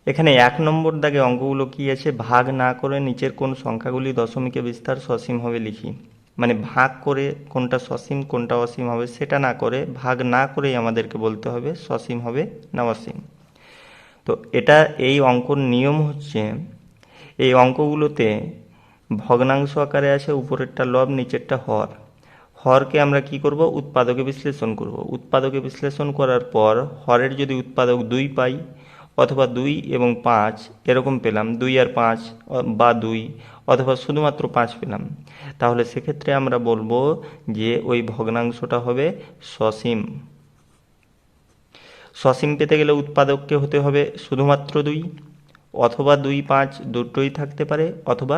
এখানে 1 নম্বর দাগে অঙ্কগুলো কি আছে, ভাগ না করে নিচের কোন সংখ্যাগুলি দশমিকে বিস্তার সসীম হবে লিখি। মানে ভাগ করে কোনটা সসীম কোনটা অসীম হবে সেটা না করে, ভাগ না করেই আমাদেরকে বলতে হবে সসীম হবে না অসীম। তো এটা এই অঙ্কর নিয়ম হচ্ছে, এই অঙ্কগুলোতে ভগ্নাংশ আকারে আছে, উপরেরটা লব নিচেরটা হর। হরকে আমরা কি করব, উৎপাদকে বিশ্লেষণ করব। উৎপাদকে বিশ্লেষণ করার পর হরের যদি উৎপাদক 2 পাই, অথবা 2 এবং 5 এরকম পেলাম, 2 আর 5 বা 2, অথবা শুধুমাত্র 5 পেলাম, তাহলে সেক্ষেত্রে আমরা বলবো যে ওই ভগ্নাংশটা হবে সসীম। সসীম পেতে গেলে উৎপাদককে হতে হবে শুধুমাত্র 2, অথবা 2 5 দুটোই থাকতে পারে, অথবা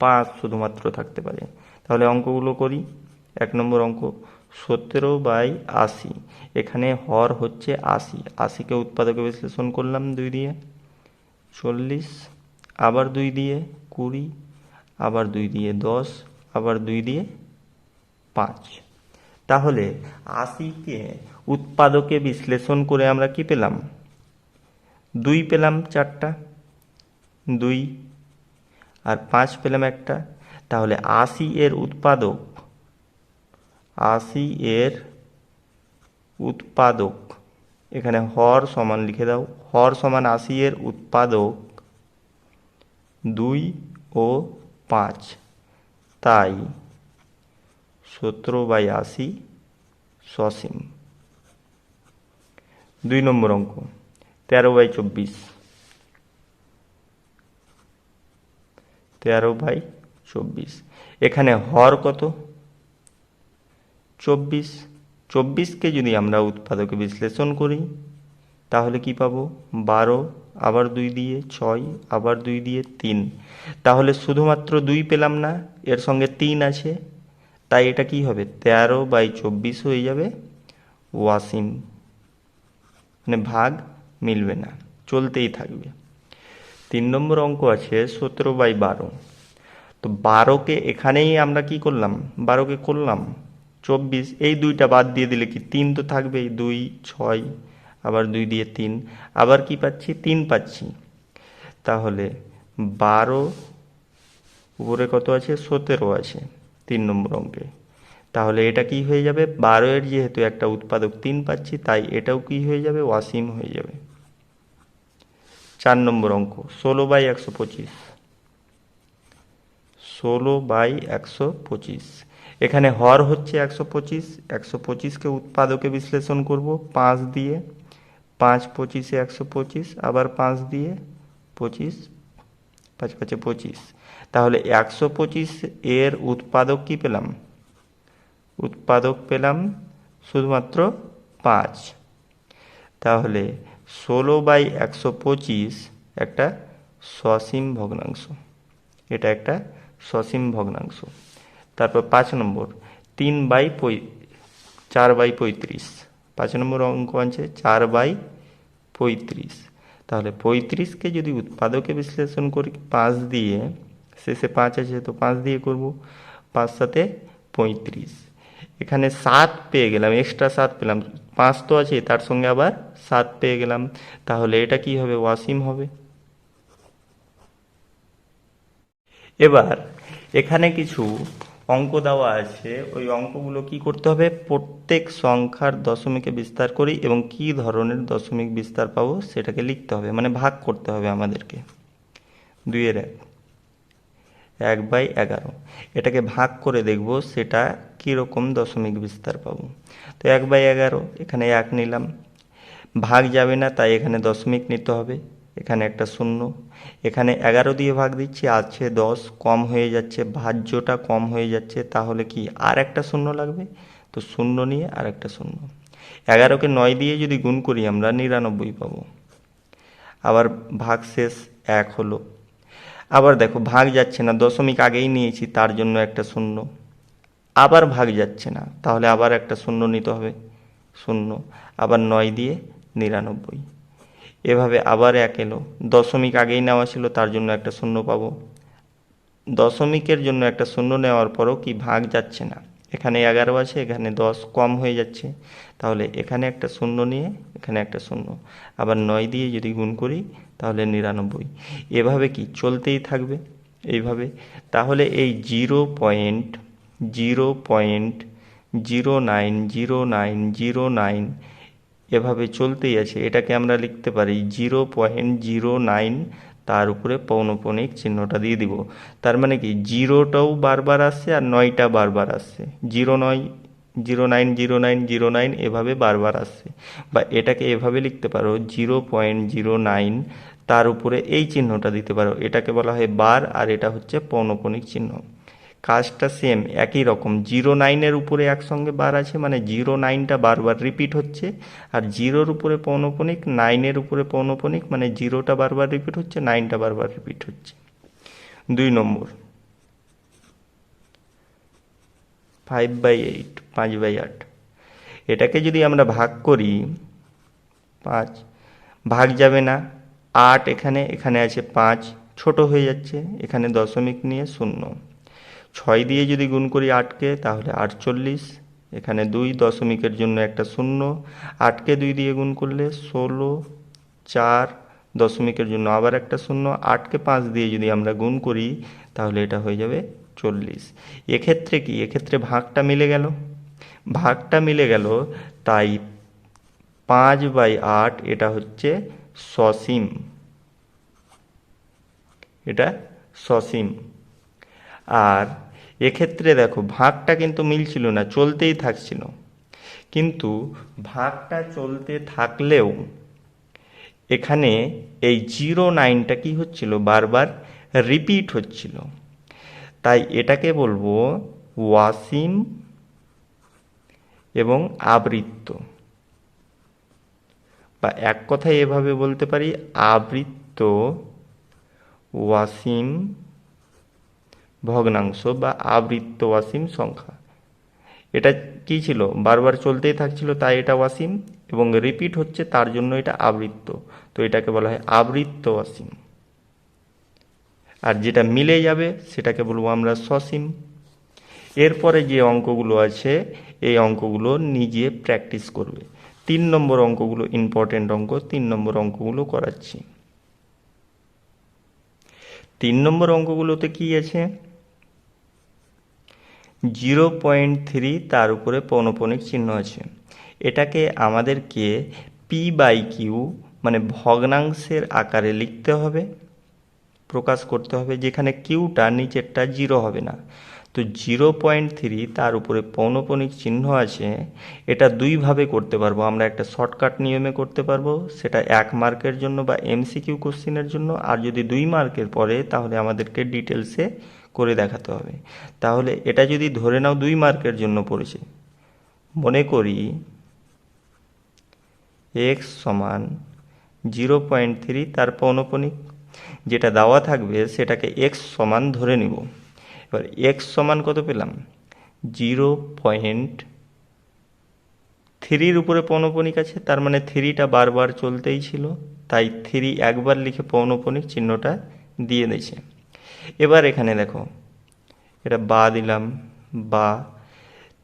5 শুধুমাত্র থাকতে পারে। তাহলে অঙ্কগুলো করি। 1 নম্বর অঙ্ক, 17/80। এখানে হর হচ্ছে 80, 80কে উৎপাদকে বিশ্লেষণ করলাম 2 দিয়ে 40, আবার 2 দিয়ে 20, আবার 2 দিয়ে 10, আবার 2 দিয়ে 5। তাহলে 80কে উৎপাদকে বিশ্লেষণ করে আমরা কি পেলাম, 2 পেলাম 4টা, 2 আর 5 পেলাম একটা। তাহলে 80 এর উৎপাদক, 80 এর উৎপাদক, এখানে হর সমান লিখে দাও, হর সমান 80 এর উৎপাদক 2 ও 5, তাই 17/80 সসীম। 2 নম্বর অঙ্ক, 13/24। 13/24, এখানে হর কত, 24। 24কে যদি আমরা উৎপাদকে বিশ্লেষণ করি তাহলে কি পাবো, 12, আবার 2 দিয়ে 6, আবার 2 দিয়ে 3। তাহলে শুধুমাত্র 2 পেলাম না, এর সঙ্গে 3 আছে, তাই এটা কি হবে, 13/24 হয়ে যাবে ওয়াসিম। মানে ভাগ মিলবে না, চলতেই থাকবে। 3 নম্বর অঙ্ক আছে 17/12। তো 12কে এখানেই আমরা কি করলাম, 12কে করলাম 24, এই 2টা বাদ দিয়ে দিলে কি 3 তো থাকবেই, 2 6, আবার 2 দিয়ে 3, আবার কি পাচ্ছি 3 পাচ্ছি। তাহলে 12 উপরে কত আছে, 17 আছে 3 নম্বর অঙ্কে। তাহলে এটা কি হয়ে যাবে, 12 এর যেহেতু একটা উৎপাদক 3 পাচ্ছি, তাই এটাও কি হয়ে যাবে, অসীম হয়ে যাবে। 4 নম্বর অঙ্ক, 16/125। 16/125, এখানে হর হচ্ছে 125, 125কে উৎপাদকে বিশ্লেষণ করব 5 দিয়ে, 5 25 125, আবার 5 দিয়ে 25, 5 5 25। তাহলে 125 এর উৎপাদক কি পেলাম, উৎপাদক পেলাম শুধুমাত্র 5। তাহলে 16/125 একটা সসীম ভগ্নাংশ, এটা একটা সসীম ভগ্নাংশ। তারপর 5 নম্বর, 4/35। 5 নম্বর অঙ্ক আছে 4/35। তাহলে 35কে যদি উৎপাদকে বিশ্লেষণ করি 5 দিয়ে, শেষে 5 আছে তো 5 দিয়ে করব, 5 সাথে 35। এখানে 7 পেয়ে গেলাম, এক্সট্রা 7 পেলাম, 5 তো আছে তার সঙ্গে আবার 7 পেয়ে গেলাম। তাহলে এটা কি হবে, ওয়াসিম হবে। এবার এখানে কিছু অঙ্ক দেওয়া আছে, ওই অঙ্কগুলো কি করতে হবে, প্রত্যেক সংখ্যার দশমিকে বিস্তার করি এবং কি ধরনের দশমিক বিস্তার পাবো সেটাকে লিখতে হবে, মানে ভাগ করতে হবে আমাদেরকে। 2/1, 1/11, এটাকে ভাগ করে দেখব সেটা কীরকম দশমিক বিস্তার পাবো। তো 1/11, এখানে 1 নিলাম, ভাগ যাবে না তাই এখানে দশমিক নিতে হবে, এখানে একটা শূন্য, এখানে 11 দিয়ে ভাগ দিচ্ছি, আছে 10, কম হয়ে যাচ্ছে, ভাজ্যটা কম হয়ে যাচ্ছে, তাহলে কি আর একটা শূন্য লাগবে, তো শূন্য নিয়ে আর একটা শূন্য। 11কে 9 দিয়ে যদি গুণ করি আমরা 99 পাবো। আবার ভাগ শেষ, 1 হলো। আবার দেখো ভাগ যাচ্ছে না, দশমিক আগেই নিয়েছি তার জন্য একটা শূন্য, আবার ভাগ যাচ্ছে না, তাহলে আবার একটা শূন্য নিতে হবে, শূন্য, আবার 9 দিয়ে 99। এভাবে আবার 1 এলো, দশমিক আগেই নেওয়া ছিল তার জন্য একটা শূন্য পাবো। দশমিকের জন্য একটা শূন্য নেওয়ার পরও কি ভাগ যাচ্ছে না, এখানে 11 আছে, এখানে 10, কম হয়ে যাচ্ছে, তাহলে এখানে একটা শূন্য নিয়ে এখানে একটা শূন্য, আবার 9 দিয়ে যদি গুণ করি তাহলে 99। এভাবে কি চলতেই থাকবে এইভাবে। তাহলে এই 0.090909 এভাবে চলতেই আছে। এটাকে আমরা লিখতে পারি 0.09, তার উপরে পৌনঃপুনিক চিহ্নটা দিয়ে দিব। তার মানে কি জিরোটাও বারবার আসছে আর 9টা বারবার আসছে, 09 09 09 09 এভাবে বারবার আসছে। বা এটাকে এভাবে লিখতে পারো 0.09, তার উপরে এই চিহ্নটা দিতে পারো, এটাকে বলা হয় বার, আর এটা হচ্ছে পৌনঃপুনিক চিহ্ন। কাজটা সেম একই রকম। 09-এর উপরে একসঙ্গে বার আছে মানে 09টা বারবার রিপিট হচ্ছে, আর 0-র উপরে পৌনঃপুনিক, 9-এর উপরে পৌনঃপুনিক মানে 0টা বারবার রিপিট হচ্ছে, 9টা বারবার রিপিট হচ্ছে। 2 নম্বর 5/8, 5/8। এটাকে যদি আমরা ভাগ করি, 5 ভাগ যাবে না, 8 এখানে, এখানে আছে 5, ছোট হয়ে যাচ্ছে, এখানে দশমিক নিয়ে 0। 6 দিয়ে যদি গুণ করি 8কে তাহলে 48, এখানে 2 দশমিকের জন্য একটা 0, 8কে 2 দিয়ে গুণ করলে 16, 4 দশমিকের জন্য আবার একটা 0, 8কে 5 দিয়ে যদি আমরা গুণ করি তাহলে এটা হয়ে যাবে 40। এক্ষেত্রে কি, এক্ষেত্রে ভাগটা মিলে গেল, ভাগটা মিলে গেল, তাই 5/8 এটা হচ্ছে সসীম, এটা সসীম। আর এক্ষেত্রে দেখো ভাগটা কিন্তু মিলছিল না, চলতেই থাকছিল, কিন্তু ভাগটা চলতে থাকলেও এখানে এই 09টা কি হচ্ছিল, বারবার রিপিট হচ্ছিল, তাই এটাকে বলবো ওয়াসিম এবং আবৃত্ত, বা এক কথায় এভাবে বলতে পারি আবৃত্ত ওয়াসিম ভগ্নাংশ বা আবৃত্ত ওয়াসিম সংখ্যা। এটা কি ছিল, বারবার চলতেই থাকছিল তাই এটা ওয়াসিম, এবং রিপিট হচ্ছে তার জন্য এটা আবৃত্ত, তো এটাকে বলা হয় আবৃত্ত ওয়াসিম। আর যেটা মিলে যাবে সেটাকে বলবো আমরা সসীম। এরপরে যে অঙ্কগুলো আছে এই অঙ্কগুলো নিজে প্র্যাকটিস করবে। 3 নম্বর অঙ্কগুলো ইম্পর্টেন্ট অঙ্ক, 3 নম্বর অঙ্কগুলো করাচ্ছি। 3 নম্বর অঙ্কগুলোতে কি আছে, 0.3 তার উপরে পৌনঃপুনিক চিহ্ন আছে। এটাকে আমাদেরকে p/q মানে ভগ্নাংশের আকারে লিখতে হবে, প্রকাশ করতে হবে, যেখানে কিউটা নিচেরটা 0 হবে না। তো 0.3 তার উপরে পৌনঃপুনিক চিহ্ন আছে, এটা দুইভাবে করতে পারবো আমরা। একটা শর্টকাট নিয়মে করতে পারবো, সেটা 1 মার্কের জন্য বা এমসিকিউ কোশ্চিনের জন্য, আর যদি 2 মার্কের পরে তাহলে আমাদেরকে ডিটেলসে করে দেখাতে হবে। তাহলে এটা যদি ধরে নাও 2 মার্কের জন্য পড়েছে, মনে করি x সমান 0.3 তার পৌনঃপুনিক, যেটা দেওয়া থাকবে সেটাকে x সমান ধরে নিব। এবার x সমান কত পেলাম, 0.3-র উপরে পৌনঃপুনিক আছে, তার মানে 3টা বারবার চলতেই ছিল, তাই 3 একবার লিখে পৌনঃপুনিক চিহ্নটা দিয়ে দিয়েছে। এবার এখানে দেখো এটা বা দিলাম, বা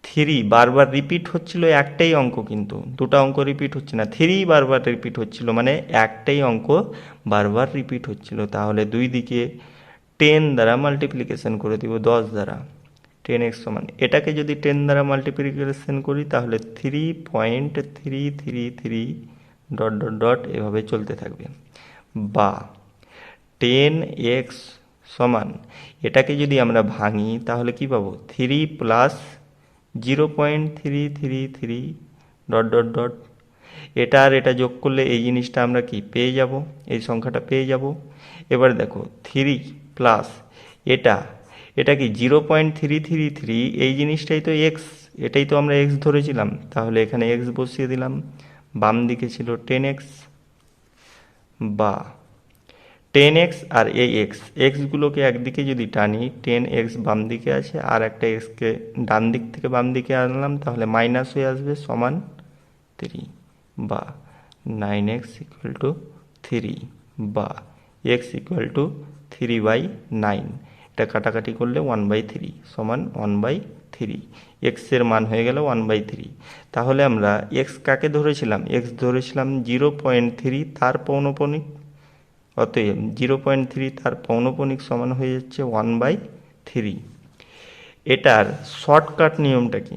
3 বারবার রিপিট হচ্ছিল একটাই অঙ্ক, কিন্তু দুটো অঙ্ক রিপিট হচ্ছে না, 3 বারবার রিপিট হচ্ছিল মানে একটাই অঙ্ক বারবার রিপিট হচ্ছিল। তাহলে দুই দিকে 10 দ্বারা মাল্টিপ্লিকেশন করে দিব, 10 দ্বারা, 10x সমান, এটাকে যদি 10 দ্বারা মাল্টিপ্লিকেশন করি তাহলে 3.333 ডট ডট ডট এভাবে চলতে থাকবে। বা 10x সমান, এটাকে যদি আমরা ভাঙি তাহলে কি পাবো, 3 প্লাস 0.333 ডট ডট ডট, এটা আর এটা যোগ করলে এই জিনিসটা আমরা কি পেয়ে যাব, এই সংখ্যাটা পেয়ে যাব। এবার দেখো 3 প্লাস এটা, এটা কি 0.333, এই জিনিসটাই তো এক্স, এটাই তো আমরা এক্স ধরেছিলাম, তাহলে এখানে এক্স বসিয়ে দিলাম, বাম দিকে ছিল 10x, বা 10x আর এই এক্সগুলোকে একদিকে যদি টানি, 10x বাম দিকে আছে আর একটা এক্সকে ডান দিক থেকে বাম দিকে আনলাম, তাহলে মাইনাস হয়ে আসবে, সমান 3, বা 9x ইকুয়াল টু 3, বা x ইকুয়াল টু 3/9। এটা কাটাকাটি করলে 1/3 সমান 1/3। থ্রি, এক্সের মান হয়ে গেল 1/3। তাহলে আমরা এক্স কাকে ধরেছিলাম? এক্স ধরেছিলাম 0.3 তার পৌনঃপুনিক। অতএব 0.3 তার পৌনঃপুনিক সমান হয়ে যাচ্ছে 1/3। এটার শর্টকাট নিয়মটা কি?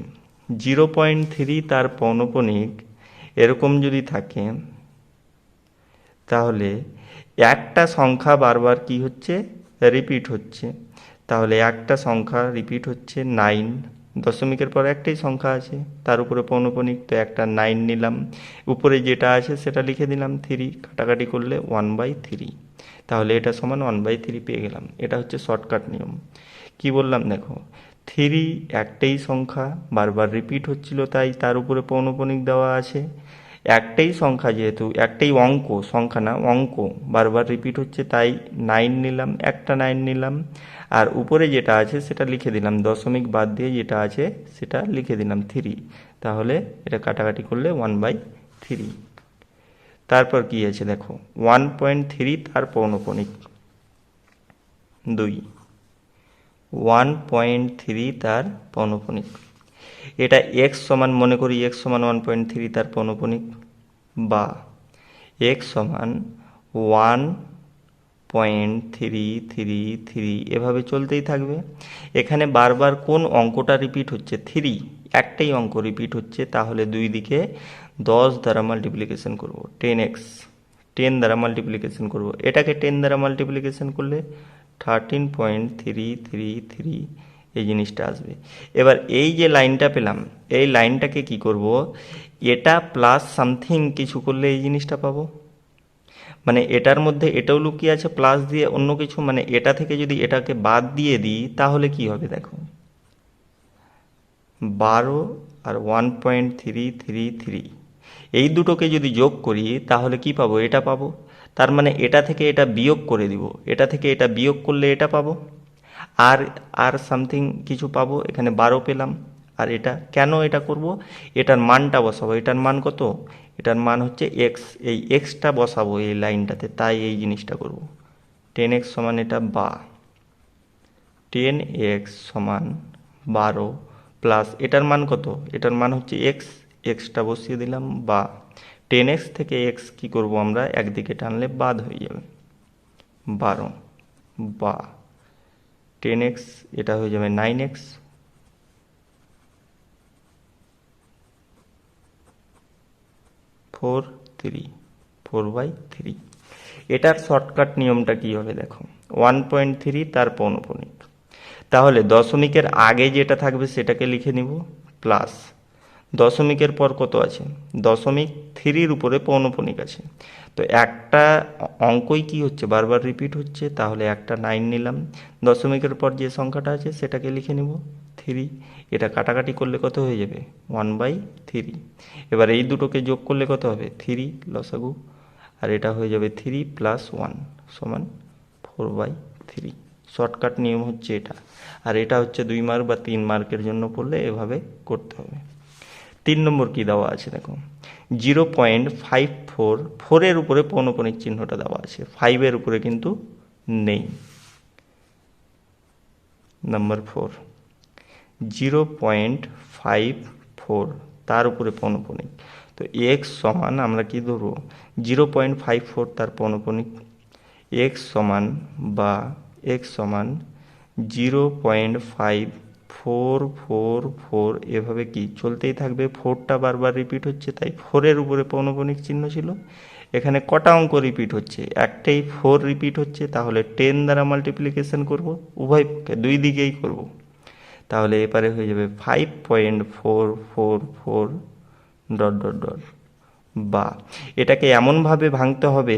0.3 তার পৌনঃপুনিক এরকম যদি থাকে, তাহলে একটা সংখ্যা বারবার কি হচ্ছে? রিপিট হচ্ছে। তাহলে একটা সংখ্যা রিপিট হচ্ছে 9, দশমিকের পর একটাই সংখ্যা আছে, তার উপরে পৌনঃপুনিক, তো একটা 9 নিলাম, উপরে যেটা আছে সেটা লিখে দিলাম 3, কাটাকাটি করলে 1/3। তাহলে এটা সমান 1/3 পেয়ে গেলাম। এটা হচ্ছে শর্টকাট নিয়ম। কি বললাম দেখো, 3 একটাই সংখ্যা, বারবার রিপিট হচ্ছিল, তাই তার উপরে পৌনঃপুনিক দেওয়া আছে। একটাই সংখ্যা, যেহেতু একটাই অঙ্ক, সংখ্যা না অঙ্ক, বারবার রিপিট হচ্ছে, তাই 9 নিলাম, একটা 9 নিলাম, আর উপরে যেটা আছে সেটা লিখে দিলাম, দশমিক বাদ দিয়ে যেটা আছে সেটা লিখে দিলাম 3। তাহলে এটা কাটাকাটি করলে 1/3। তারপর কি আছে দেখো, 1.3 তার পৌনঃপুনিক 2, 1.3 তার পৌনঃপুনিক। এটা এক্স সমান, মনে করি এক্স সমান 1.3 তার পৌনঃপুনিক, বা এক্স সমান 1.333 এভাবে চলতেই থাকবে। এখানে বারবার কোন অঙ্কটা রিপিট হচ্ছে? 3, একটাই অঙ্ক রিপিট হচ্ছে, তাহলে দুই দিকে 10 দ্বারা মাল্টিপ্লিকেশন করব, 10x, 10 দ্বারা মাল্টিপ্লিকেশন করব। এটাকে 10 দ্বারা মাল্টিপ্লিকেশন করলে 13.333 এই জিনিসটা আসবে। এবার এই যে লাইনটা পেলাম, এই লাইনটাকে কি করব? এটা প্লাস সামথিং কিছু করলে এই জিনিসটা পাবো। মানে এটার মধ্যে এটাও লুকিয়ে আছে প্লাস দিয়ে অন্য কিছু, মানে এটা থেকে যদি এটাকে বাদ দিয়ে দিই তাহলে কি হবে দেখো, 12 আর 1.333, এই দুটোকে যদি যোগ করি তাহলে কি পাবো? এটা পাবো। তার মানে এটা থেকে এটা বিয়োগ করে দিব, এটা থেকে এটা বিয়োগ করলে এটা পাবো, আর আর সামথিং কিছু পাবো। এখানে 12 পেলাম, আর এটা কেন এটা করব? এটার মানটা বসাবো। এটার মান কত? এটার মান হচ্ছে এক্স, এই এক্সটা বসাবো এই লাইনটাতে, তাই এই জিনিসটা করব। 10x সমান এটা, বা 10x সমান 12 প্লাস এটার মান কত? এটার মান হচ্ছে এক্স, এক্সটা বসিয়ে দিলাম, বা 10x থেকে এক্স কি করব আমরা, একদিকে টানলে বাদ হয়ে যাবে 12, বা 10x এটা হয়ে যাবে 9x, 4/3। এটার শর্টকাট নিয়মটা কি হবে দেখো, 1.3 তার পৌনঃপুনিক, তাহলে দশমিকের আগে যেটা থাকবে সেটাকে লিখে নিব, প্লাস দশমিকের পর কত আছে? দশমিক 3-র উপরে পৌনঃপুনিক আছে, তো একটা অঙ্কই কি হচ্ছে? বারবার রিপিট হচ্ছে, তাহলে একটা 9 নিলাম, দশমিকের পর যে সংখ্যাটা আছে সেটাকে লিখে নিব 3। এটা কাটাকাটি করলে কত হয়ে যাবে? 1/3। এবার এই দুটোকে যোগ করলে কত হবে? 3 লসাগু, আর এটা হয়ে যাবে 3 + 1 সমান 4/3। শর্টকাট নিয়ম হচ্ছে এটা। আর এটা হচ্ছে 2 মার্ক বা 3 মার্কের জন্য পড়লে এভাবে করতে হবে। 3 নম্বর কি দেওয়া আছে দেখো, 0.54, 4-এর উপরে পৌনঃপুনিক চিহ্নটা দেওয়া আছে, 5-এর উপরে কিন্তু নেই। নাম্বার 4, 0.54 তার উপরে পৌনঃপুনিক, তো এক্স সমান আমরা কি ধরবো? 0.54 তার পৌনঃপুনিক, এক্স সমান, বা এক্স সমান 0.5444, এভাবে কি চলতেই থাকবে। 4টা বারবার রিপিট হচ্ছে, তাই 4-এর উপরে পৌনঃপুনিক চিহ্ন ছিল। এখানে কটা অঙ্ক রিপিট হচ্ছে? একটাই 4 রিপিট হচ্ছে, তাহলে 10 দ্বারা মাল্টিপ্লিকেশন করব, উভয় দুই দিকেই করব। তাহলে এপারে হয়ে যাবে 5.444 ডট ডট ডট, বা এটাকে এমনভাবে ভাঙতে হবে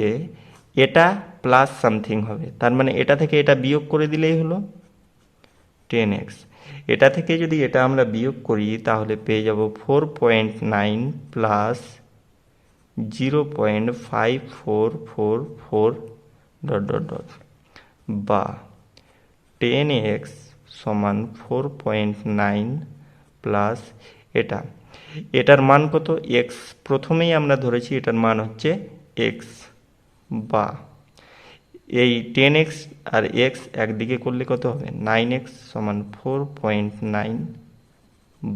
এটা প্লাস সামথিং হবে, তার মানে এটা থেকে এটা বিয়োগ করে দিলেই হলো 10x। এটা থেকে যদি এটা আমরা বিয়োগ করি তাহলে পেয়ে যাব 4.9 প্লাস 0.5444 ডট ডট ডট, বা 10x সমান 4.9 প্লাস এটা, এটার মান কত? এক্স, প্রথমেই আমরা ধরেছি এটার মান হচ্ছে এক্স, বা এই 10x আর x একদিকে করলে কত হবে? 9x সমান 4.9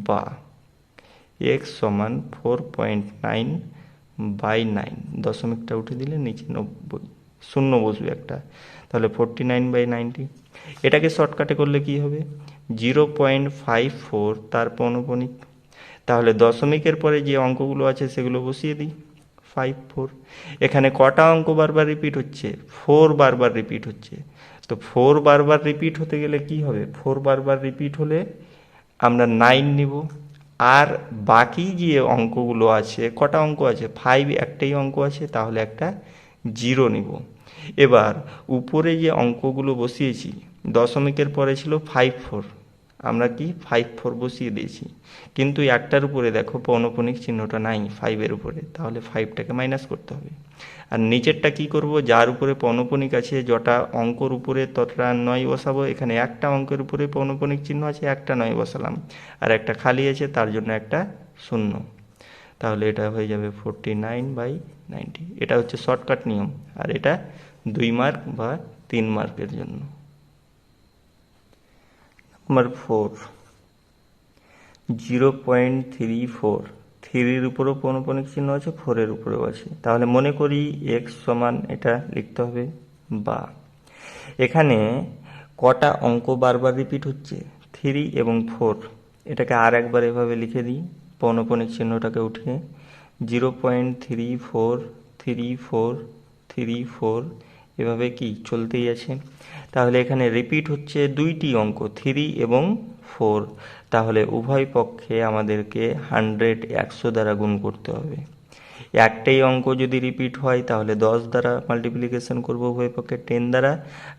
বা এক্স সমান 4.9/9, দশমিকটা উঠে দিলে নিচে 90, শূন্য বসবে একটা, তাহলে 49/90। এটাকে শর্টকাটে করলে কি হবে, 0.54 তার পৌনঃপুনিক। তাহলে দশমিকের পরে যে অঙ্কগুলো আছে সেগুলো বসিয়ে দিই। 54, এখানে কটা অঙ্ক বারবার রিপিট হচ্ছে, 4 বারবার রিপিট হচ্ছে। তো 4 বারবার রিপিট হতে গেলে কি হবে, 4 বারবার রিপিট হলে আমরা 9 নিব। আর বাকি যে অঙ্কগুলো আছে, কটা অঙ্ক আছে, 5, একটাই অঙ্ক আছে, তাহলে একটা 0 নিব। এবার উপরে যে অঙ্কগুলো বসিয়েছি, দশমিকের পরে ছিল 54, আমরা কি 54 বসিয়ে দিয়েছি, কিন্তু একটার উপরে দেখো পৌনঃপুনিক চিহ্নটা নাই 5-এর উপরে, তাহলে 5টাকে মাইনাস করতে হবে। আর নিচেরটা কি করব, যার উপরে পৌনঃপুনিক আছে, যটা অঙ্কর উপরে ততটা 9 বসাবো। এখানে একটা অঙ্কের উপরে পৌনঃপুনিক চিহ্ন আছে, একটা 9 বসালাম, আর একটা খালি আছে, তার জন্য একটা শূন্য। তাহলে এটা হয়ে যাবে 49/90। এটা হচ্ছে শর্টকাট নিয়ম, আর এটা 2 মার্ক বা 3 মার্কের জন্য। নাম্বার 4, 0.34, 3-র উপরেও পৌনঃপুনিক চিহ্ন আছে, 4-এর উপরেও আছে। তাহলে মনে করি এক্স সমান, এটা লিখতে হবে বা, এখানে কটা অঙ্ক বারবার রিপিট হচ্ছে, 3 এবং 4। এটাকে আর একবার এভাবে লিখে দিই, পৌনঃপুনিক চিহ্নটাকে উঠিয়ে 0.343434, এভাবে কি চলতেই আছে। তাহলে এখানে রিপিট হচ্ছে দুইটি অঙ্ক, 3 এবং 4। তাহলে উভয় পক্ষে আমাদেরকে 100 দ্বারা গুণ করতে হবে। একটাই অঙ্ক যদি রিপিট হয় তাহলে 10 দ্বারা মাল্টিপ্লিকেশন করব উভয় পক্ষে 10 দ্বারা,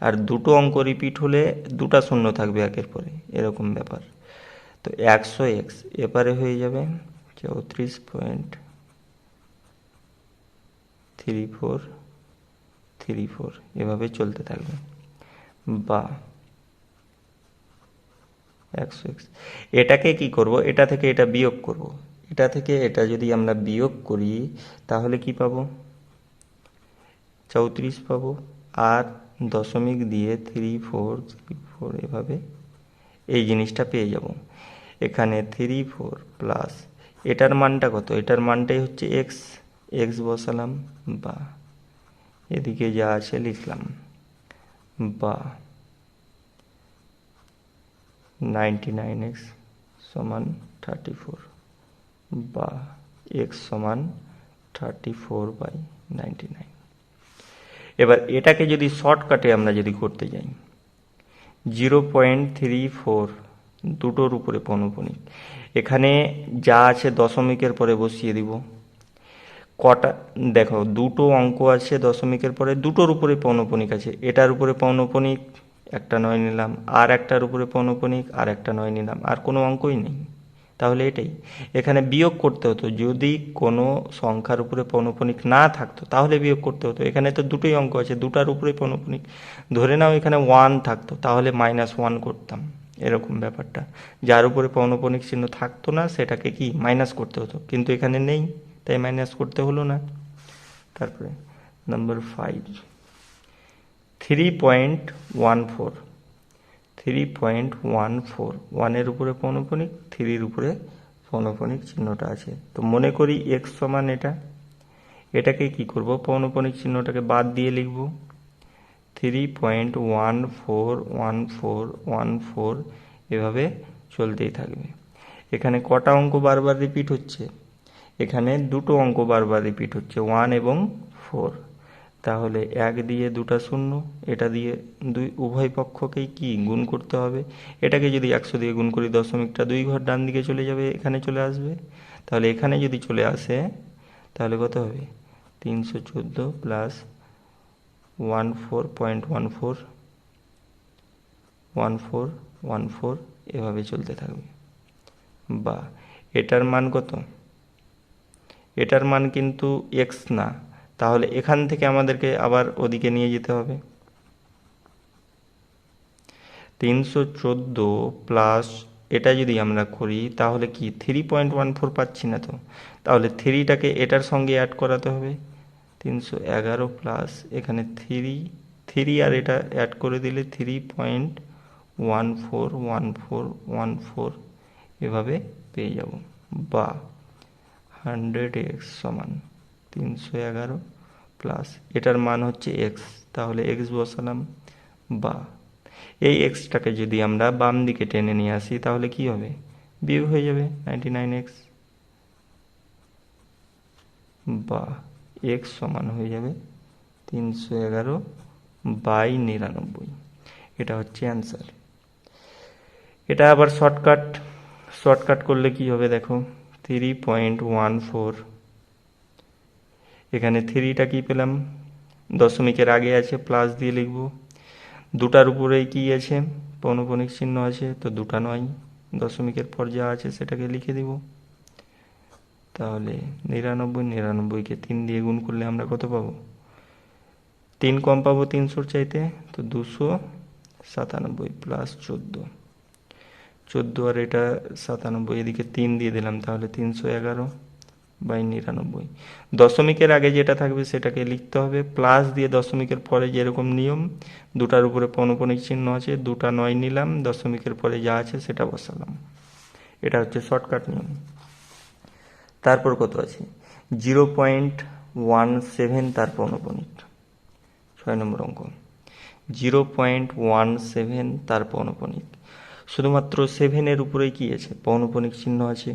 আর দুটো অঙ্ক রিপিট হলে দুটা শূন্য থাকবে একের পরে, এরকম ব্যাপার। তো 100x এপারে হয়ে যাবে 34.34, এভাবে চলতে থাকবে। বা 100x, এটাকে কি করব, এটা থেকে এটা বিয়োগ করব। এটা থেকে এটা যদি আমরা বিয়োগ করি তাহলে কি পাবো, 34 পাবো। আর দশমিক দিয়ে 3434, এভাবে এই জিনিসটা পেয়ে যাব। এখানে 34 প্লাস এটার মানটা কত, এটার মানটাই হচ্ছে এক্স, এক্স বসালাম, বা এদিকে যা আছে লিখলাম, বা 99x সমান 34, বা এক্স সমান 34/99। এবার এটাকে যদি শর্টকাটে আমরা যদি করতে যাই, 0.34 দুটোর উপরে পৌনঃপুনিক, এখানে যা আছে দশমিকের পরে বসিয়ে দিব। কটা দেখো, দুটো অঙ্ক আছে দশমিকের পরে, দুটোর উপরে পৌনঃপুনিক আছে, এটার উপরে পৌনঃপুনিক একটা 9 নিলাম, আর একটার উপরে পৌনঃপুনিক আর একটা 9 নিলাম, আর কোনো অঙ্কই নেই। তাহলে এটাই, এখানে বিয়োগ করতে হতো, যদি কোনো সংখ্যার উপরে পৌনঃপুনিক না থাকতো তাহলে বিয়োগ করতে হতো। এখানে তো দুটোই অঙ্ক আছে, দুটার উপরে পৌনঃপুনিক, ধরে নাও এখানে 1 থাকতো তাহলে -1 করতাম, এরকম ব্যাপারটা। যার উপরে পৌনঃপুনিক চিহ্ন থাকতো না সেটাকে কি মাইনাস করতে হতো, কিন্তু এখানে নেই তাই মাইনাস করতে হলো না। তারপরে নাম্বার 5, 3.14, 3.14, 1-এর উপরে পৌনঃপুনিক, 3-র উপরে পৌনঃপুনিক চিহ্নটা আছে। তো মনে করি এক্স সমান এটা, এটাকে কি করব, পৌনঃপুনিক চিহ্নটাকে বাদ দিয়ে লিখব 3.141414, এভাবে চলতেই থাকবে। এখানে কটা অঙ্ক বারবার রিপিট হচ্ছে, এখানে দুটো অঙ্ক বারবার রিপিট হচ্ছে, 1 এবং 4। তাহলে 1 দিয়ে দুটা শূন্য, এটা দিয়ে দুই, উভয় পক্ষকেই কি গুণ করতে হবে। এটাকে যদি 100 দিয়ে গুণ করি, দশমিকটা 2 ঘর ডান দিকে চলে যাবে, এখানে চলে আসবে। তাহলে এখানে যদি চলে আসে তাহলে কত হবে, 314 প্লাস 14.14, 1414, এভাবে চলতে থাকবে। বা এটার মান কত, এটার মান কিন্তু এক্স না, তাহলে এখান থেকে আমাদেরকে আবার ওদিকে নিয়ে যেতে হবে। 314 প্লাস এটা যদি আমরা করি তাহলে কি 3.14 পাচ্ছি না তো, তাহলে 3টাকে এটার সঙ্গে অ্যাড করাতে হবে। 311 প্লাস এখানে 3 আর এটা অ্যাড করে দিলে 3.141414, এভাবে পেয়ে যাব, বা 100x সমান 311 প্লাস এটার মান হচ্ছে x, তাহলে x বসালাম, বা এই এক্সটাকে যদি আমরা বাম দিকে টেনে নিয়ে আসি তাহলে কি হবে, বিয়োগ হয়ে যাবে 99x, বা x সমান হয়ে যাবে 311/99। এটা হচ্ছে অ্যান্সার। এটা আবার শর্টকাট করলে কি হবে দেখো, 3.14, এখানে 3টা কি পেলাম, দশমিকের আগে আছে, প্লাস দিয়ে লিখব, দুটার উপরে কি আছে, পৌনঃপুনিক চিহ্ন আছে, তো দুটা নয়, দশমিকের পর যা আছে সেটাকে লিখে দিব। তাহলে 99কে 3 দিয়ে গুণ করলে আমরা কত পাবো, 3 কম পাবো 300 চাইতে, তো 297 প্লাস 14 আর এটা 97, এদিকে 3 দিয়ে দিলাম, তাহলে 311/99। দশমিকের আগে যেটা থাকবে সেটাকে লিখতে হবে, প্লাস দিয়ে দশমিকের পরে যেরকম নিয়ম, দুটার উপরে পৌনঃপুনিক চিহ্ন আছে, দুটা নয় নিলাম, দশমিকের পরে যা আছে সেটা বসালাম। এটা হচ্ছে শর্টকাট নিয়ম। তারপর কত আছে, 0.17 তার পৌনঃপুনিক, 6 নম্বর অঙ্ক। 0.17 তার পৌনঃপুনিক, শুধুমাত্র 7-এর উপরেই কি আছে, পৌনঃপুনিক চিহ্ন আছে।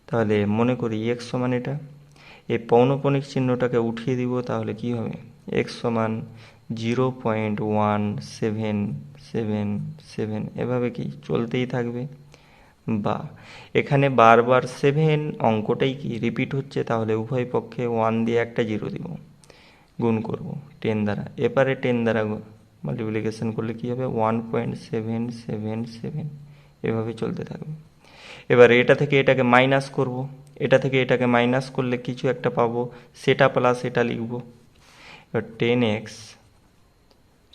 তাহলে মনে করি x সমান এটা, এই পৌনঃপুনিক চিহ্নটাকে উঠিয়ে দিব, তাহলে কি হবে, x সমান 0.1777, এভাবে কি চলতেই থাকবে। বা এখানে বারবার 7 অঙ্কটাই কি রিপিট হচ্ছে, তাহলে উভয় পক্ষে 1 দিয়ে একটা 0 দিব, গুণ করব 10 দ্বারা, এপারে 10 দ্বারা মাল্টিপ্লিকেশন করলে কি হবে, 1.777, এভাবে চলতে থাকবে। এবার এটা থেকে এটাকে মাইনাস করব, এটা থেকে এটাকে মাইনাস করলে কিছু একটা পাবো, সেটা প্লাস এটা লিখব। এবার 10x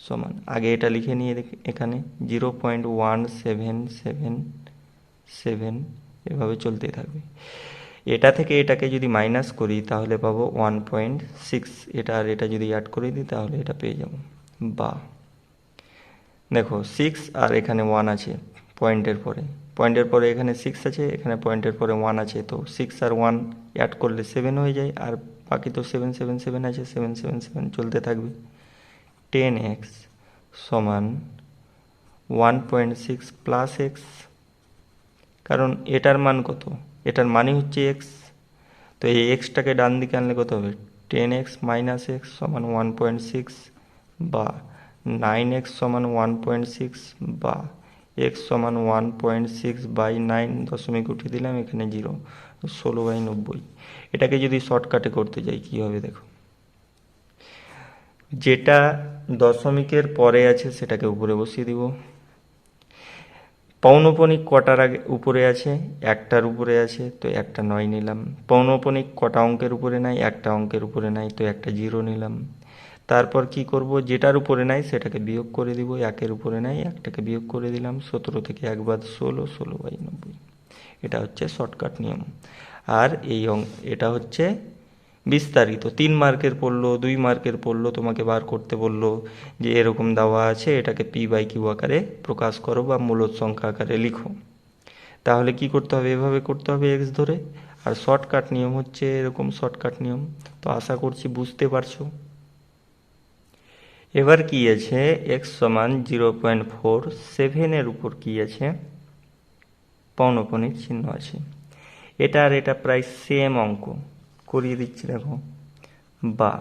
সমান, আগে এটা লিখে নিয়ে এখানে 0.1777, এভাবে চলতে থাকবে। এটা থেকে এটাকে যদি মাইনাস করি তাহলে পাবো 1.6, এটা আর এটা যদি অ্যাড করে দিই তাহলে এটা পেয়ে যাব। বা দেখো 6 আর এখানে 1 আছে পয়েন্টের পরে এখানে 6 আছে, এখানে পয়েন্টের পরে 1 আছে, তো 6 আর 1 অ্যাড করলে 7 হয়ে যায়, আর বাকি তো 777 আছে, 777 চলতে থাকবে। 10x সমান 1.6 প্লাস x, কারণ এটার মান কত, এটার মানই হচ্ছে x, তো এই এক্সটাকে ডান দিকে আনলে কত হবে, 10x মাইনাস এক্স সমান 1.6, বা 9x সমান 1.6, বা x সমান 1.6/9, দশমিক উঠিয়ে দিলাম, এখানে 0, 16/90। এটাকে যদি শর্টকাটে করতে যাই কি হবে দেখো, যেটা দশমিকের পরে আছে সেটাকে উপরে বসিয়ে দিব, পৌনঃপুনিক কটার আগে উপরে আছে, একটার উপরে আছে, তো একটা 9 নিলাম। পৌনঃপুনিক কটা অঙ্কের উপরে নাই, একটা অঙ্কের উপরে নাই, তো একটা 0 নিলাম। তারপর কি করব, যেটার উপরে নাই সেটাকে বিয়োগ করে দিব, একের উপরে নাই, একটাকে বিয়োগ করে দিলাম, 17 থেকে 1 বাদ 16, 16/90। এটা হচ্ছে শর্টকাট নিয়ম। আর এটা হচ্ছে বিস্তারিত, 3 মার্কের পড়লো, 2 মার্কের পড়লো, তোমাকে বার করতে বললো যে এরকম দেওয়া আছে, এটাকে p/q আকারে প্রকাশ করো বা মূলদ সংখ্যা আকারে লিখো, তাহলে কি করতে হবে, এভাবে করতে হবে x ধরে। আর শর্টকাট নিয়ম হচ্ছে এরকম শর্টকাট নিয়ম, তো আশা করছি বুঝতে পারছো। এবার কি আছে, x সমান 0.47 উপর কি আছে, পৌনঃপুনিক চিহ্ন আছে। এটা আর এটা প্রায় সেম অঙ্ক, করিয়ে দিচ্ছি দেখো। বা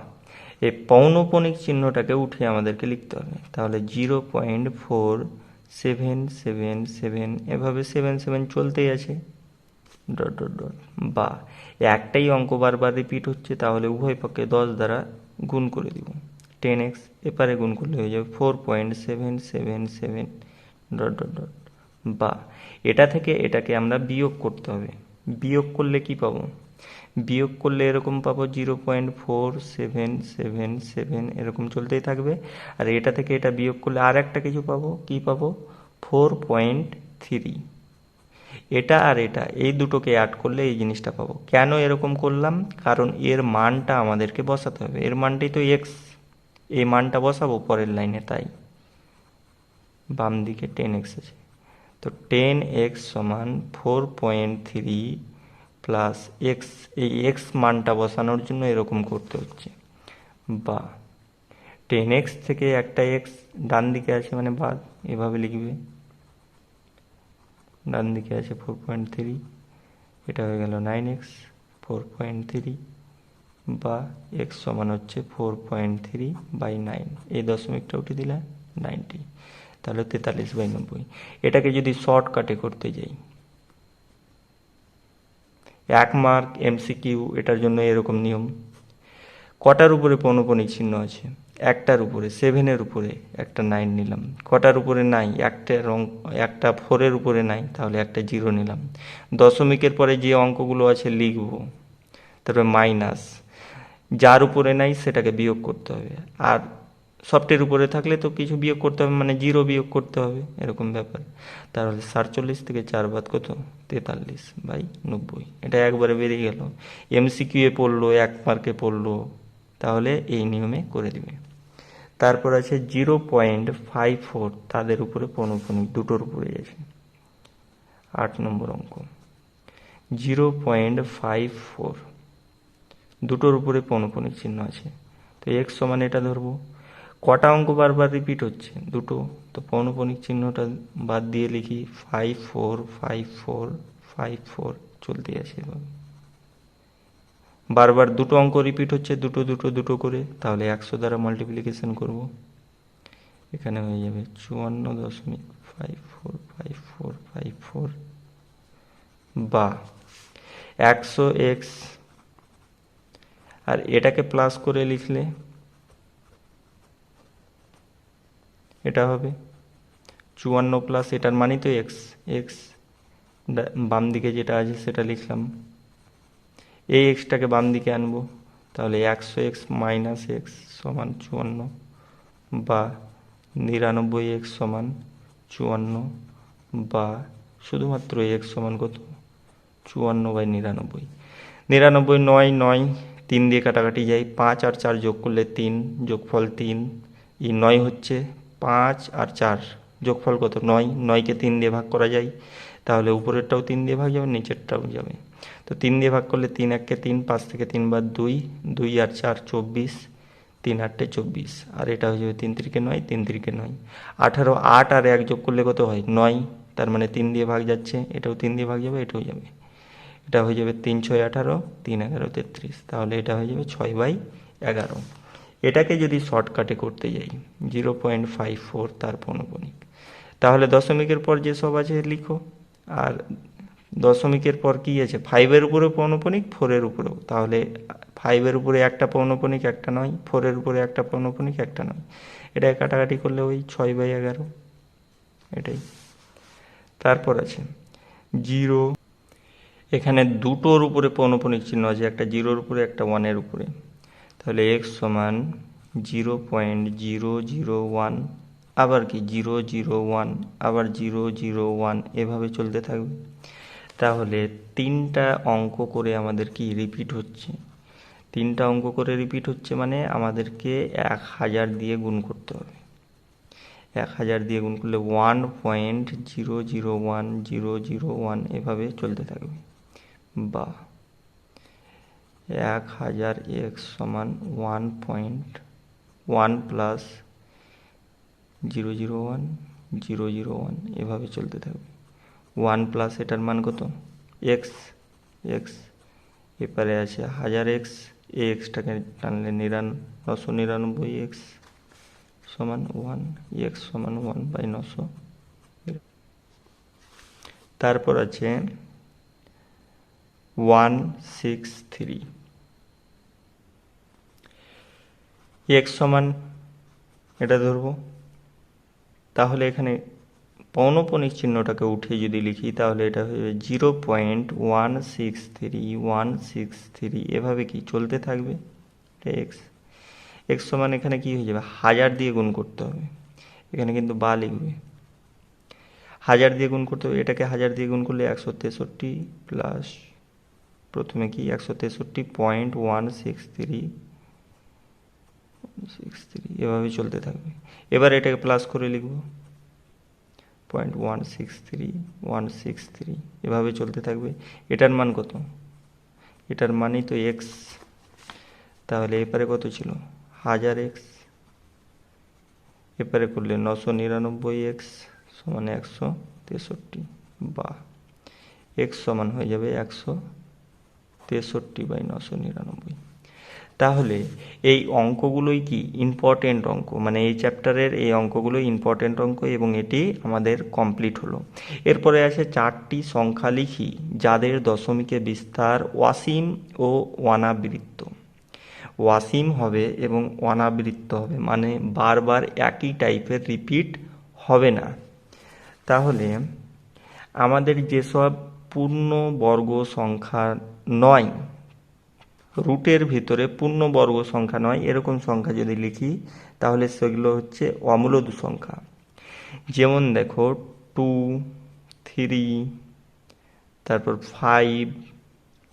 এই পৌনঃপুনিক চিহ্নটাকে উঠিয়ে আমাদেরকে লিখতে হবে, তাহলে 0.4777, এভাবে 77 চলতেই আছে, ডট ডট ডট। বা একটাই অঙ্ক বারবার রিপিট হচ্ছে, তাহলে উভয় পক্ষে 10 দ্বারা গুণ করে দিব, 10x, এপারে গুণ করলে হয়ে যাবে 4.777, ডট ডট ডট। বা এটা থেকে এটাকে আমরা বিয়োগ করতে হবে, বিয়োগ করলে কি পাবো, বিয়োগ করলে এরকম পাবো 0.4777, এরকম চলতেই থাকবে। আর এটা থেকে এটা বিয়োগ করলে আর একটা কিছু পাবো, কি পাবো, 4.3। এটা আর এটা এই দুটোকে অ্যাড করলে এই জিনিসটা পাবো। কেন এরকম করলাম, কারণ এর মানটা আমাদেরকে বসাতে হবে, এর মানটাই তো x, এই মানটা বসাবো পরের লাইনে, তাই বাম দিকে 10x আছে, তো 10x সমান 4.3 প্লাস এক্স, এই এক্স মানটা বসানোর জন্য এরকম করতে হচ্ছে। বা 10x থেকে একটা এক্স ডান দিকে আছে মানে বাদ, এভাবে লিখবে। ডান দিকে আছে 4.3, এটা হয়ে গেল 9x 4.3 বা এক্স সমান হচ্ছে 4.3/9, এই দশমিকটা উঠে দিলে 90, তাহলে 43/90। এটাকে যদি শর্টকাটে করতে যাই, 1 মার্ক এমসিকিউ, এটার জন্য এরকম নিয়ম। কটার উপরে পৌনঃপুনিক চিহ্ন আছে? একটার উপরে, 7-এর উপরে একটা 9 নিলাম। কটার উপরে নাই? একটা 4-এর উপরে নাই, তাহলে একটা 0 নিলাম। দশমিকের পরে যে অঙ্কগুলো আছে লিখব, তারপরে মাইনাস, যার উপরে নাই সেটাকে বিয়োগ করতে হবে, আর সফটের উপরে থাকলে তো কিছু বিয়োগ করতে হবে, মানে 0 বিয়োগ করতে হবে, এরকম ব্যাপার। তাহলে 47 থেকে 4 বাদ কত? 43/90। এটা একবারে বেরিয়ে গেল। এমসিকিউ এ পড়লো, 1 মার্কে পড়লো, তাহলে এই নিয়মে করে দিবে। তারপর আছে 0.54, তাদের উপরে পৌনঃপুনিক, দুটোর উপরে আছে। 8 নম্বর অঙ্ক 0.54, দুটোর উপরে পৌনঃপুনিক চিহ্ন আছে। তো এক্স সমান এটা ধরবো। কটা অঙ্ক বারবার রিপিট হচ্ছে? দুটো। তো পৌনঃপুনিক চিহ্নটা বাদ দিয়ে লিখি 545454, চলতে আছে এভাবে। বারবার দুটো অঙ্ক রিপিট হচ্ছে, দুটো দুটো দুটো করে, তাহলে 100 দ্বারা মাল্টিপ্লিকেশন করব। এখানে হয়ে যাবে 54.545454 বা 100x, আর এটাকে প্লাস করে লিখলে এটা হবে 54 প্লাস এটার মানই তো এক্স, এক্স বাম দিকে যেটা আছে সেটা লিখলাম। এই এক্সটাকে বাম দিকে আনবো, তাহলে 100x মাইনাস এক্স সমান 54 বা 99x সমান 54 বা শুধুমাত্র এক্স সমান কত? 54/99। 99 9 9, 3 দিয়ে কাটাকাটি যায়, 5 আর 4 যোগ করলে 3, যোগফল 3। এই 9 হচ্ছে 5 আর 4 যোগফল কত? 9। 9কে 3 দিয়ে ভাগ করা যায়, তাহলে উপরেরটাও 3 দিয়ে ভাগ যাবে, নিচেরটাও যাবে। তো 3 দিয়ে ভাগ করলে 3 1 3, 5 থেকে 3 বাদ 2, 2 আর 4 24, 3 8 24, আর এটা হয়ে যাবে 3 3 9, 3 3 9, 18। 8 আর 1 যোগ করলে কত হয়? 9, তার মানে 3 দিয়ে ভাগ যাচ্ছে, এটাও 3 দিয়ে ভাগ যাবে, এটাও যাবে। এটা হয়ে যাবে 3 6 18, 3 11 33, তাহলে এটা হয়ে যাবে 6/11। এটাকে যদি শর্টকাটে করতে যাই 0.54 তার পৌনঃপুনিক, তাহলে দশমিকের পর যেসব আছে লিখো। আর দশমিকের পর কি আছে? 5-এর উপরে পৌনঃপুনিক, 4-এর উপরেও, তাহলে 5-এর উপরে একটা পৌনঃপুনিক একটা নয়, 4-এর উপরে একটা পৌনঃপুনিক একটা নয়, এটা কাটাকাটি করলে ওই 6/11, এটাই। তারপর আছে 0, এখানে দুটোর উপরে পৌনঃপুনিক চিহ্ন আছে, একটা 0-র উপরে একটা 1-এর উপরে, তাহলে x সমান 0.001, আবার কি 001, আবার 001, এভাবে চলতে থাকবে। তাহলে 3টা অঙ্ক করে আমাদের কি রিপিট হচ্ছে? 3টা অঙ্ক করে রিপিট হচ্ছে মানে আমাদেরকে 1000 দিয়ে গুণ করতে হবে। 1000 দিয়ে গুণ করলে 1.001001 এভাবে চলতে থাকবে। বা 1000x সমান 1.1 প্লাস 001 এভাবে চলতে থাকবে। 1 প্লাস এটার মান কত? এক্স, এক্স এপারে আছে 1000x, এই এক্সটাকে টানলে 999x সমান 1, এক্স সমান 1/900। তারপর আছে 163, এক্স সমান এটা ধরবো। তাহলে এখানে পৌনঃপুনিক চিহ্নটাকে উঠিয়ে যদি লিখি, তাহলে এটা হয়ে যাবে 0.163 এভাবে কি চলতে থাকবে। এক্স, এক্স সমান এখানে কি হয়ে যাবে? 1000 দিয়ে গুণ করতে হবে, এখানে কিন্তু বা লিখবে। 1000 দিয়ে গুণ করতে হবে, এটাকে 1000 দিয়ে গুণ করলে 163 প্লাস, প্রথমে কি 163.163 এভাবে চলতে থাকবে। এবার এটাকে প্লাস করে লিখব, 0.163 এভাবে চলতে থাকবে। এটার মান কত? এটার মানই তো এক্স, তাহলে এপারে কত ছিল? 1000x, এপারে করলে 999x সমান 163, বা এক্স সমান হয়ে যাবে 163/999। তাহলে এই অঙ্কগুলোই কি ইম্পর্টেন্ট অঙ্ক, মানে এই চ্যাপ্টারের এই অঙ্কগুলো ইম্পর্টেন্ট অঙ্ক, এবং এটি আমাদের কমপ্লিট হলো। এরপরে আছে 4টি সংখ্যা লিখি যাদের দশমিকে বিস্তার অসীম ও অনাবৃত্ত। অসীম হবে এবং অনাবৃত্ত হবে, মানে বারবার একই টাইপের রিপিট হবে না। তাহলে আমাদের যেসব পূর্ণবর্গ সংখ্যা নয়, রুটের ভিতরে পূর্ণবর্গ সংখ্যা নয় এরকম সংখ্যা যদি লিখি, তাহলে সেগুলো হচ্ছে অমূলদ সংখ্যা। যেমন দেখো 2, 3, তারপর 5,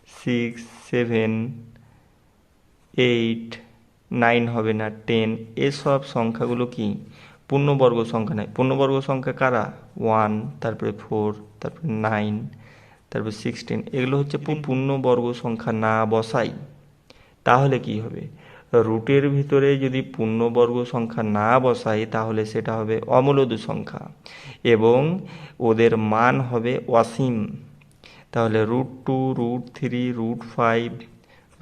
6, 7, 8, 9 হবে না, 10, এসব সংখ্যাগুলো কি পূর্ণবর্গ সংখ্যা নয়। পূর্ণবর্গ সংখ্যা কারা? 1, তারপরে 4, তারপরে 9, তারপর 16, এগুলো হচ্ছে পূর্ণবর্গ সংখ্যা না বসাই, তাহলে কি হবে? রুটের ভিতরে যদি পূর্ণবর্গ সংখ্যা না বসাই তাহলে সেটা হবে অমূলদ সংখ্যা, এবং ওদের মান হবে অসীম। তাহলে √2, √3, √5,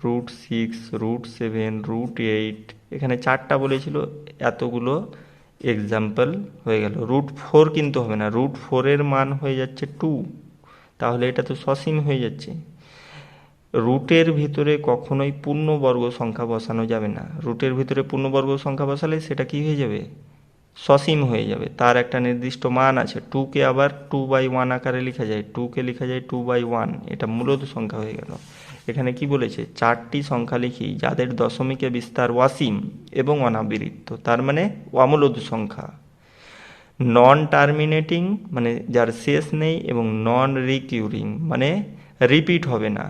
√6, √7, √8, এখানে 4টা বলেছিল, এতগুলো এক্সাম্পল হয়ে গেল। √4 কিন্তু হবে না, √4 এর মান হয়ে যাচ্ছে 2, তাহলে এটা তো সসীম হয়ে যাচ্ছে। রুটের ভিতরে কখনোই পূর্ণবর্গ সংখ্যা বসানো যাবে না। রুটের ভিতরে পূর্ণবর্গ সংখ্যা বসালে সেটা কি হয়ে যাবে? সসীম হয়ে যাবে, তার একটা নির্দিষ্ট মান আছে। 2কে আবার 2/1 আকারে লেখা যায়, 2কে লেখা যায় 2/1, এটা মূলদ সংখ্যা হয়ে গেল। এখানে কি বলেছে? 4টি সংখ্যা লিখি যাদের দশমিকে বিস্তার অসীম এবং অনাবৃত্ত, তার মানে অমূলদ সংখ্যা। নন টার্মিনেটিং মানে যার শেষ নেই, এবং নন রিকিউরিং মানে রিপিট হবে না।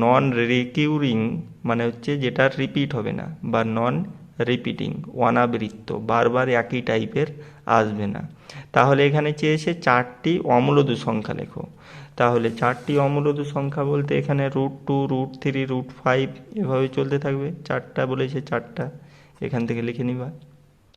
নন রিকিউরিং মানে হচ্ছে যেটা রিপিট হবে না, বা নন রিপিটিং অনাবৃত্ত, বারবার একই টাইপের আসবে না। তাহলে এখানে চেয়েছে 4টি অমূলদ সংখ্যা লেখো। তাহলে 4টি অমূলদ সংখ্যা বলতে এখানে √2, √3, √5 এভাবে চলতে থাকবে। 4টা বলেছে, 4টা এখান থেকে লিখে নিবা।